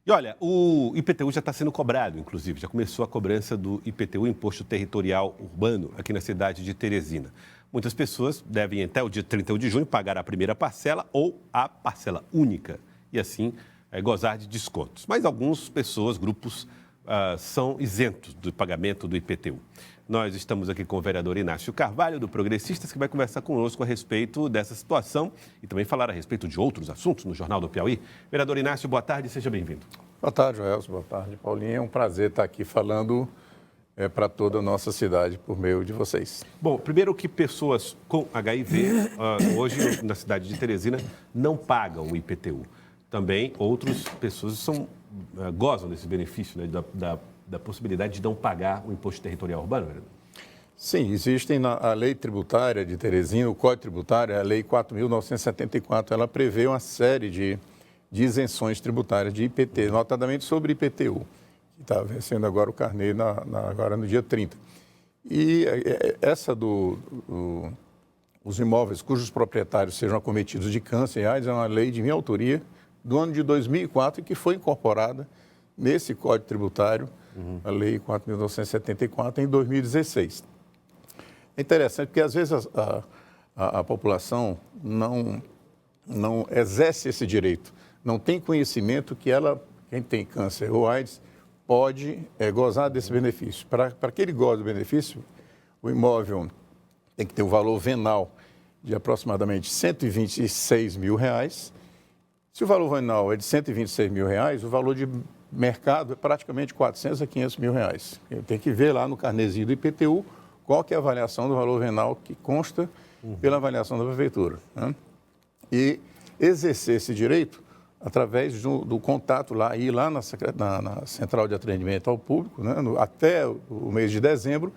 E olha, o IPTU já está sendo cobrado, inclusive, já começou a cobrança do IPTU, Imposto Territorial Urbano, aqui na cidade de Teresina. Muitas pessoas devem, até o dia 31 de junho, pagar a primeira parcela ou a parcela única e, assim, gozar de descontos. Mas algumas pessoas, grupos, são isentos do pagamento do IPTU. Nós estamos aqui com o vereador Inácio Carvalho, do Progressistas, que vai conversar conosco a respeito dessa situação e também falar a respeito de outros assuntos no Jornal do Piauí. Vereador Inácio, boa tarde, seja bem-vindo. Boa tarde, Joelson. Boa tarde, Paulinha. É um prazer estar aqui falando para toda a nossa cidade por meio de vocês. Bom, primeiro que pessoas com HIV, hoje na cidade de Teresina, não pagam o IPTU. Também outras pessoas gozam desse benefício, né, da possibilidade de não pagar o imposto territorial urbano, vereador? Sim, existem a lei tributária de Teresina, o Código Tributário, a lei 4.974, ela prevê uma série de isenções tributárias de IPT, notadamente sobre IPTU, que está vencendo agora o carnê agora no dia 30. E essa os imóveis cujos proprietários sejam acometidos de câncer e AIDS é uma lei de minha autoria do ano de 2004 que foi incorporada nesse Código Tributário, a Lei 4.974, em 2016. É interessante porque, às vezes, a população não exerce esse direito, não tem conhecimento que quem tem câncer ou AIDS, pode gozar desse benefício. Para que ele goze do benefício, o imóvel tem que ter um valor venal de aproximadamente R$126 mil. Se o valor venal é de R$126 mil, o valor de mercado é praticamente R$400 a R$500 mil. Tem que ver lá no carnezinho do IPTU qual que é a avaliação do valor venal que consta pela avaliação da prefeitura, né? E exercer esse direito através do contato lá, ir lá na Central de Atendimento ao Público, né, até o mês de dezembro,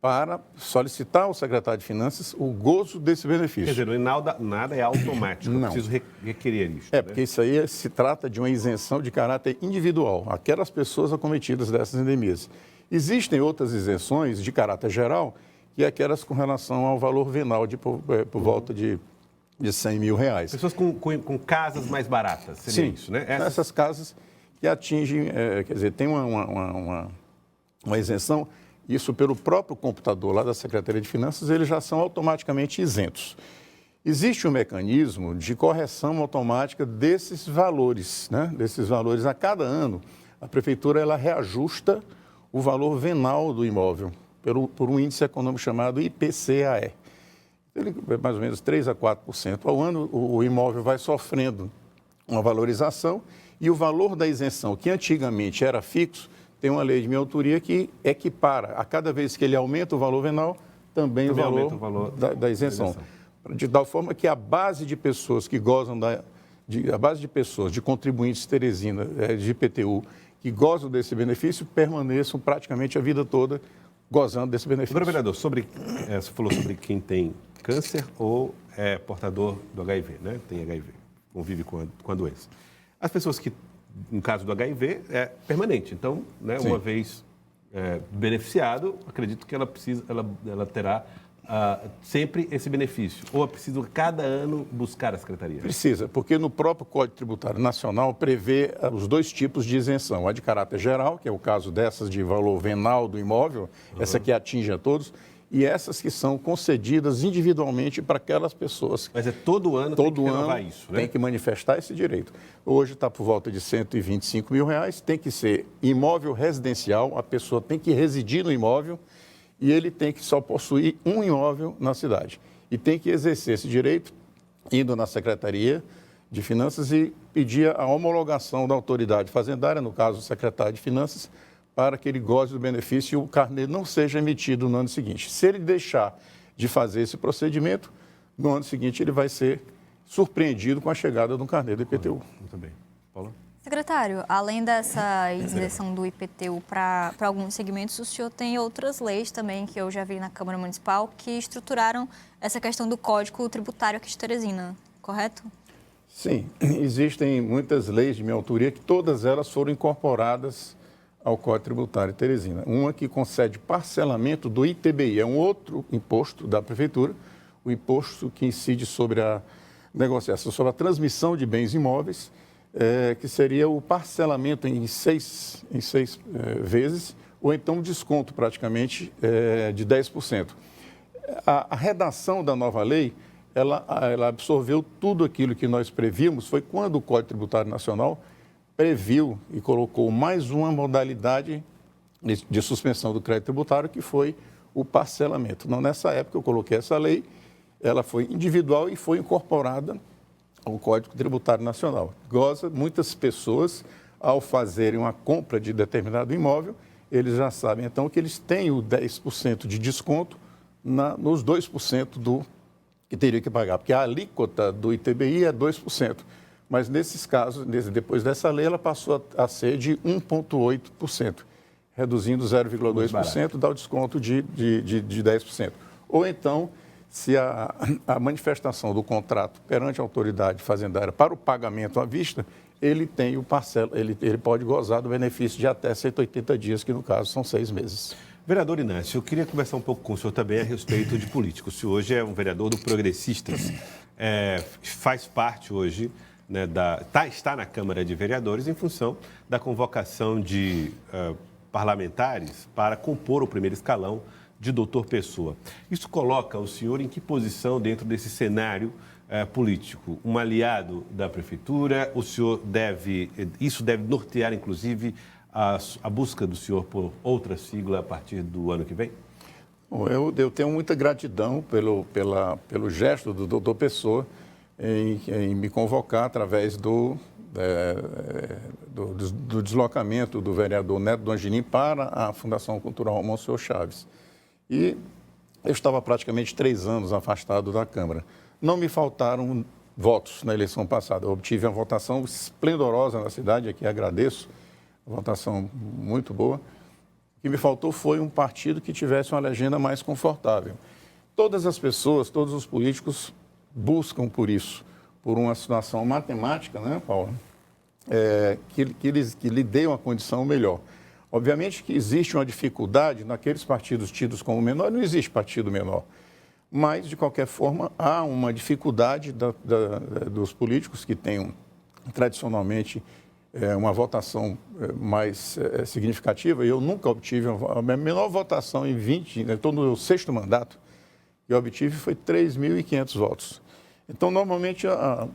para solicitar ao secretário de Finanças o gozo desse benefício. Quer dizer, nada é automático, não. Eu preciso requerer isso. Porque isso aí se trata de uma isenção de caráter individual, aquelas pessoas acometidas dessas endemias. Existem outras isenções de caráter geral, que é aquelas com relação ao valor venal por volta de R$100 mil. Pessoas com casas mais baratas, seria isso, né? Essas casas que atingem, quer dizer, tem uma isenção. Isso pelo próprio computador lá da Secretaria de Finanças, eles já são automaticamente isentos. Existe um mecanismo de correção automática desses valores, né? Desses valores. A cada ano, a Prefeitura ela reajusta o valor venal do imóvel por um índice econômico chamado IPCAE. Ele é mais ou menos 3% a 4%. Ao ano, o imóvel vai sofrendo uma valorização e o valor da isenção, que antigamente era fixo, tem uma lei de minha autoria que equipara, a cada vez que ele aumenta o valor venal, também o valor da isenção. De tal forma que a base de pessoas que gozam a base de pessoas, de contribuintes Teresina, de IPTU, que gozam desse benefício, permaneçam praticamente a vida toda gozando desse benefício. Agora, vereador, você falou sobre quem tem câncer ou é portador do HIV, né? Tem HIV, convive com a doença. As pessoas que no caso do HIV, é permanente. Então, né, uma vez beneficiado, acredito que ela terá sempre esse benefício. Ou é preciso, cada ano, buscar a secretaria? Precisa, porque no próprio Código Tributário Nacional prevê os dois tipos de isenção. A de caráter geral, que é o caso dessas de valor venal do imóvel, essa que atinge a todos, e essas que são concedidas individualmente para aquelas pessoas. Mas todo ano tem que renovar isso, né? Tem que manifestar esse direito. Hoje está por volta de R$125 mil, tem que ser imóvel residencial, a pessoa tem que residir no imóvel e ele tem que só possuir um imóvel na cidade. E tem que exercer esse direito indo na Secretaria de Finanças e pedir a homologação da autoridade fazendária, no caso o secretário de Finanças, para que ele goze do benefício e o carnê não seja emitido no ano seguinte. Se ele deixar de fazer esse procedimento, no ano seguinte ele vai ser surpreendido com a chegada do carnê do IPTU. Muito bem. Paula? Secretário, além dessa isenção do IPTU para alguns segmentos, o senhor tem outras leis também que eu já vi na Câmara Municipal que estruturaram essa questão do Código Tributário aqui de Teresina, correto? Sim, existem muitas leis de minha autoria que todas elas foram incorporadas ao Código Tributário de Teresina. Uma que concede parcelamento do ITBI, é um outro imposto da Prefeitura, o imposto que incide sobre a negociação, sobre a transmissão de bens imóveis, que seria o parcelamento em seis vezes, ou então um desconto praticamente de 10%. A redação da nova lei, ela absorveu tudo aquilo que nós prevíamos, foi quando o Código Tributário Nacional previu e colocou mais uma modalidade de suspensão do crédito tributário, que foi o parcelamento. Então, nessa época, eu coloquei essa lei, ela foi individual e foi incorporada ao Código Tributário Nacional. Muitas pessoas, ao fazerem uma compra de determinado imóvel, eles já sabem, então, que eles têm o 10% de desconto nos 2% do que teria que pagar, porque a alíquota do ITBI é 2%. Mas, nesses casos, depois dessa lei, ela passou a ser de 1,8%, reduzindo 0,2%, dá o desconto de 10%. Ou então, se a manifestação do contrato perante a autoridade fazendária para o pagamento à vista, ele tem ele pode gozar do benefício de até 180 dias, que no caso são 6 meses. Vereador Inácio, eu queria conversar um pouco com o senhor também a respeito de política. O senhor hoje é um vereador do Progressistas, faz parte hoje, né, está na Câmara de Vereadores em função da convocação de parlamentares para compor o primeiro escalão de doutor Pessoa. Isso coloca o senhor em que posição dentro desse cenário político? Um aliado da prefeitura? Isso deve nortear, inclusive, a busca do senhor por outra sigla a partir do ano que vem? Bom, eu tenho muita gratidão pelo gesto do doutor Pessoa em me convocar através do deslocamento do vereador Neto do Angelim para a Fundação Cultural Monsenhor Chaves. E eu estava praticamente 3 anos afastado da Câmara. Não me faltaram votos na eleição passada. Eu obtive uma votação esplendorosa na cidade, aqui agradeço, uma votação muito boa. O que me faltou foi um partido que tivesse uma legenda mais confortável. Todas as pessoas, todos os políticos buscam por isso, por uma situação matemática, né, Paulo, que lhe dê uma condição melhor. Obviamente que existe uma dificuldade naqueles partidos tidos como menor, não existe partido menor, mas, de qualquer forma, há uma dificuldade dos políticos que tenham, tradicionalmente, uma votação mais significativa. Eu nunca obtive a menor votação em 20, estou no 6º mandato, que eu obtive foi 3.500 votos. Então, normalmente,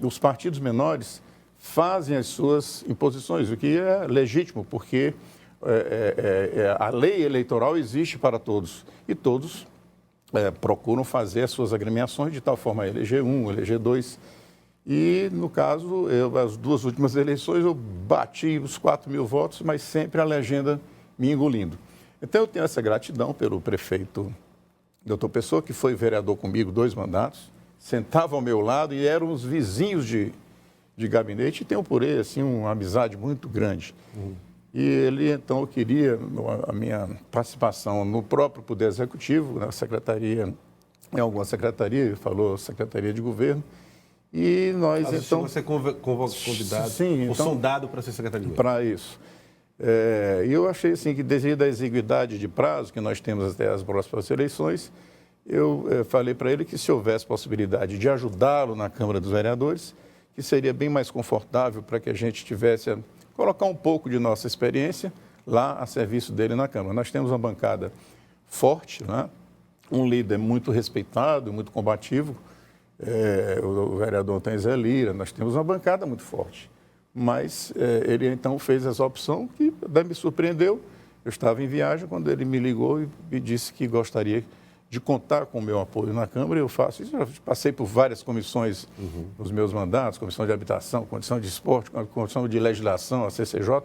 os partidos menores fazem as suas imposições, o que é legítimo, porque a lei eleitoral existe para todos e todos procuram fazer as suas agremiações de tal forma a eleger um, eleger 2. E, no caso, as 2 últimas eleições eu bati os 4.000 votos, mas sempre a legenda me engolindo. Então, eu tenho essa gratidão pelo prefeito doutor Pessoa, que foi vereador comigo 2 mandatos, sentava ao meu lado e eram os vizinhos de gabinete, e tenho por ele assim, uma amizade muito grande. E ele, então, eu queria a minha participação no próprio Poder Executivo, na secretaria, em alguma secretaria, ele falou Secretaria de Governo, e nós, então... Você convidado, sim, ou então, sondado para ser secretário de Governo? Para isso. E eu achei assim, que devido à exiguidade de prazo que nós temos até as próximas eleições, eu falei para ele que se houvesse possibilidade de ajudá-lo na Câmara dos Vereadores, que seria bem mais confortável para que a gente tivesse colocar um pouco de nossa experiência lá a serviço dele na Câmara. Nós temos uma bancada forte, né? Um líder muito respeitado, muito combativo, o vereador Zé Lira. Nós temos uma bancada muito forte. Mas ele então fez essa opção que me surpreendeu. Eu estava em viagem quando ele me ligou e me disse que gostaria de contar com o meu apoio na Câmara. Eu faço isso. Eu passei por várias comissões nos meus mandatos, comissão de habitação, comissão de esporte, comissão de legislação, a CCJ.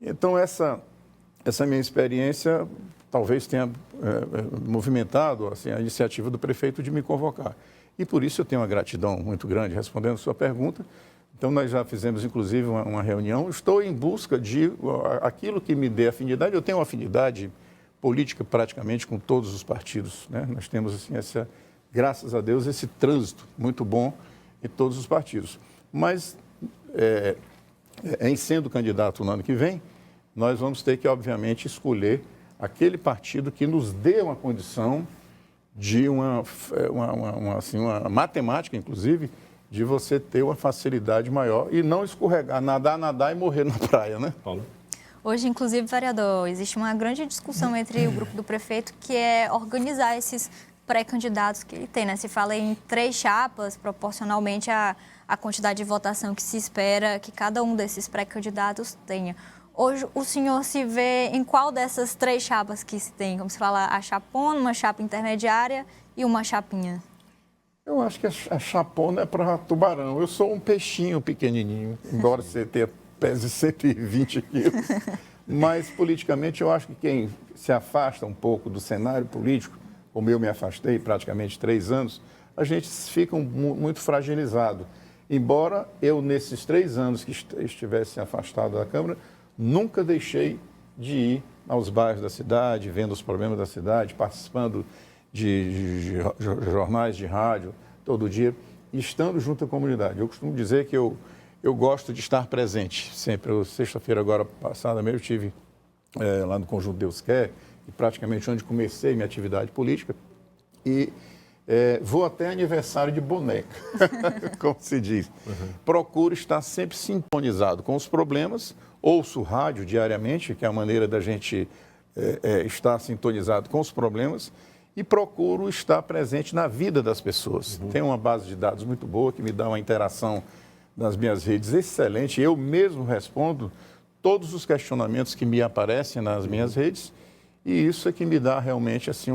Então, essa minha experiência talvez tenha movimentado assim, a iniciativa do prefeito de me convocar. E por isso eu tenho uma gratidão muito grande, respondendo a sua pergunta. Então, nós já fizemos, inclusive, uma reunião. Estou em busca de aquilo que me dê afinidade. Eu tenho uma afinidade política praticamente com todos os partidos, né? Nós temos, assim, graças a Deus, esse trânsito muito bom em todos os partidos. Mas, em sendo candidato no ano que vem, nós vamos ter que, obviamente, escolher aquele partido que nos dê uma condição de uma matemática, inclusive, de você ter uma facilidade maior e não escorregar, nadar e morrer na praia, né? Paulo? Hoje, inclusive, vereador, existe uma grande discussão entre o grupo do prefeito, que é organizar esses pré-candidatos que ele tem, né? Se fala em 3 chapas, proporcionalmente à quantidade de votação que se espera que cada um desses pré-candidatos tenha. Hoje, o senhor se vê em qual dessas 3 chapas que se tem? Como se fala, a chapona, uma chapa intermediária e uma chapinha? Eu acho que a chapona é para tubarão. Eu sou um peixinho pequenininho, embora você pese 120 quilos. Mas, politicamente, eu acho que quem se afasta um pouco do cenário político, como eu me afastei praticamente 3 anos, a gente fica muito fragilizado. Embora eu, nesses 3 anos que estivesse afastado da Câmara, nunca deixei de ir aos bairros da cidade, vendo os problemas da cidade, participando de jornais de rádio todo dia, e estando junto à comunidade. Eu costumo dizer que eu gosto de estar presente sempre. Sexta-feira agora passada mesmo, eu estive lá no Conjunto Deus Quer, e praticamente onde comecei minha atividade política, e vou até aniversário de boneca, como se diz. Procuro estar sempre sintonizado com os problemas, ouço rádio diariamente, que é a maneira da gente estar sintonizado com os problemas, e procuro estar presente na vida das pessoas. Tem uma base de dados muito boa, que me dá uma interação nas minhas redes excelente. Eu mesmo respondo todos os questionamentos que me aparecem nas minhas redes, e isso é que me dá realmente assim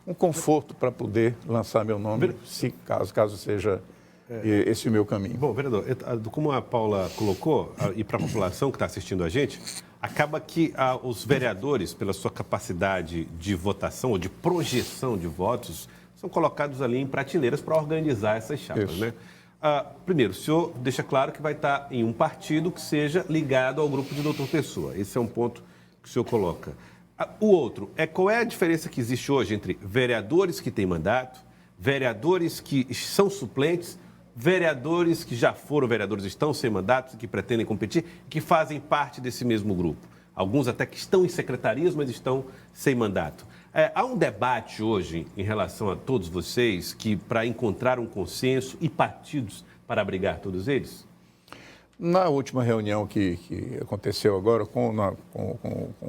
um conforto para poder lançar meu nome, se caso seja esse o meu caminho. Bom, vereador, como a Paula colocou, e para a população que está assistindo a gente, acaba que os vereadores, pela sua capacidade de votação ou de projeção de votos, são colocados ali em prateleiras para organizar essas chapas, Isso. né? Primeiro, o senhor deixa claro que vai estar em um partido que seja ligado ao grupo de Dr. Pessoa. Esse é um ponto que o senhor coloca. O outro, qual é a diferença que existe hoje entre vereadores que têm mandato, vereadores que são suplentes, vereadores que já foram vereadores, estão sem mandato, que pretendem competir, que fazem parte desse mesmo grupo? Alguns até que estão em secretarias, mas estão sem mandato. Há um debate hoje em relação a todos vocês para encontrar um consenso e partidos para abrigar todos eles? Na última reunião que aconteceu agora com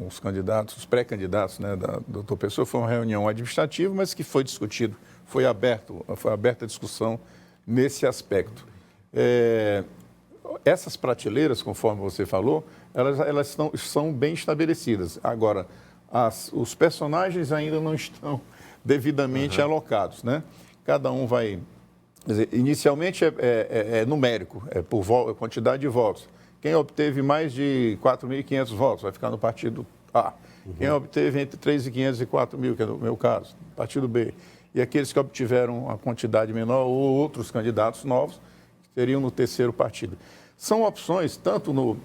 os candidatos, os pré-candidatos, né, da doutor Pessoa, foi uma reunião administrativa, mas que foi discutido, foi aberta a discussão nesse aspecto. Essas prateleiras, conforme você falou, elas são bem estabelecidas. Agora, os personagens ainda não estão devidamente alocados, né? Cada um vai... Quer dizer, inicialmente é numérico, é por quantidade de votos. Quem obteve mais de 4.500 votos vai ficar no partido A. Quem obteve entre 3.500 e 4.000, que é no meu caso, partido B. E aqueles que obtiveram a quantidade menor ou outros candidatos novos, seriam no terceiro partido. São opções, tanto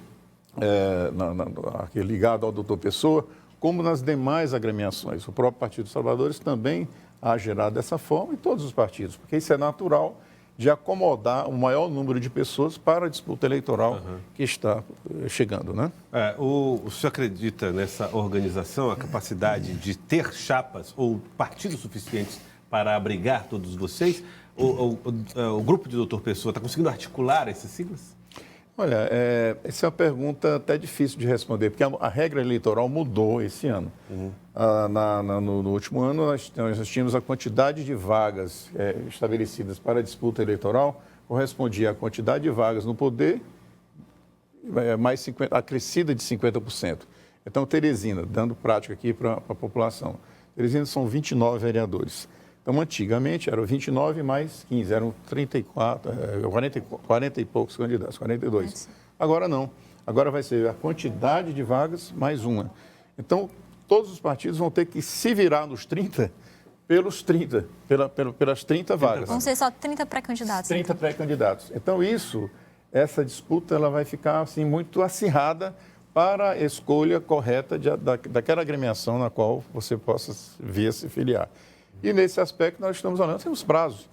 ligado ao doutor Pessoa, como nas demais agremiações. O próprio Partido dos Salvadores também agirá dessa forma, e todos os partidos, porque isso é natural de acomodar o maior número de pessoas para a disputa eleitoral que está chegando, né? O senhor acredita nessa organização, a capacidade de ter chapas ou partidos suficientes para abrigar todos vocês? O grupo de doutor Pessoa está conseguindo articular essas siglas? Olha, essa é uma pergunta até difícil de responder, porque a regra eleitoral mudou esse ano. No último ano, nós tínhamos a quantidade de vagas estabelecidas para a disputa eleitoral, correspondia à quantidade de vagas no poder, acrescida de 50%. Então, Teresina, dando prática aqui para a população, Teresina são 29 vereadores. Então, antigamente, eram 29 mais 15, eram 34, 40 e poucos candidatos, 42. Agora não. Agora vai ser a quantidade de vagas mais uma. Então, todos os partidos vão ter que se virar nos 30 pelas 30 vagas. Vão ser só 30 pré-candidatos. 30 pré-candidatos. Então, essa disputa ela vai ficar assim, muito acirrada para a escolha correta daquela agremiação na qual você possa vir a se filiar. E nesse aspecto nós estamos olhando, temos prazos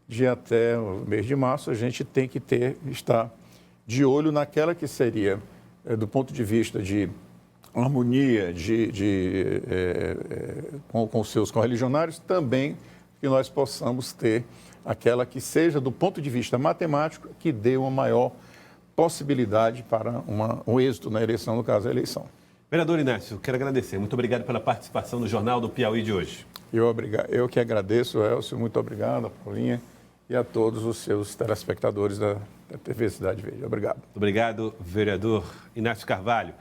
de até o mês de março, a gente tem que estar de olho naquela que seria, do ponto de vista de harmonia com seus correligionários, também que nós possamos ter aquela que seja, do ponto de vista matemático, que dê uma maior possibilidade para um êxito na eleição, no caso, a eleição. Vereador Inácio, quero agradecer. Muito obrigado pela participação no Jornal do Piauí de hoje. Eu que agradeço, Elcio, muito obrigado, a Paulinha, e a todos os seus telespectadores da TV Cidade Verde. Obrigado. Muito obrigado, vereador Inácio Carvalho.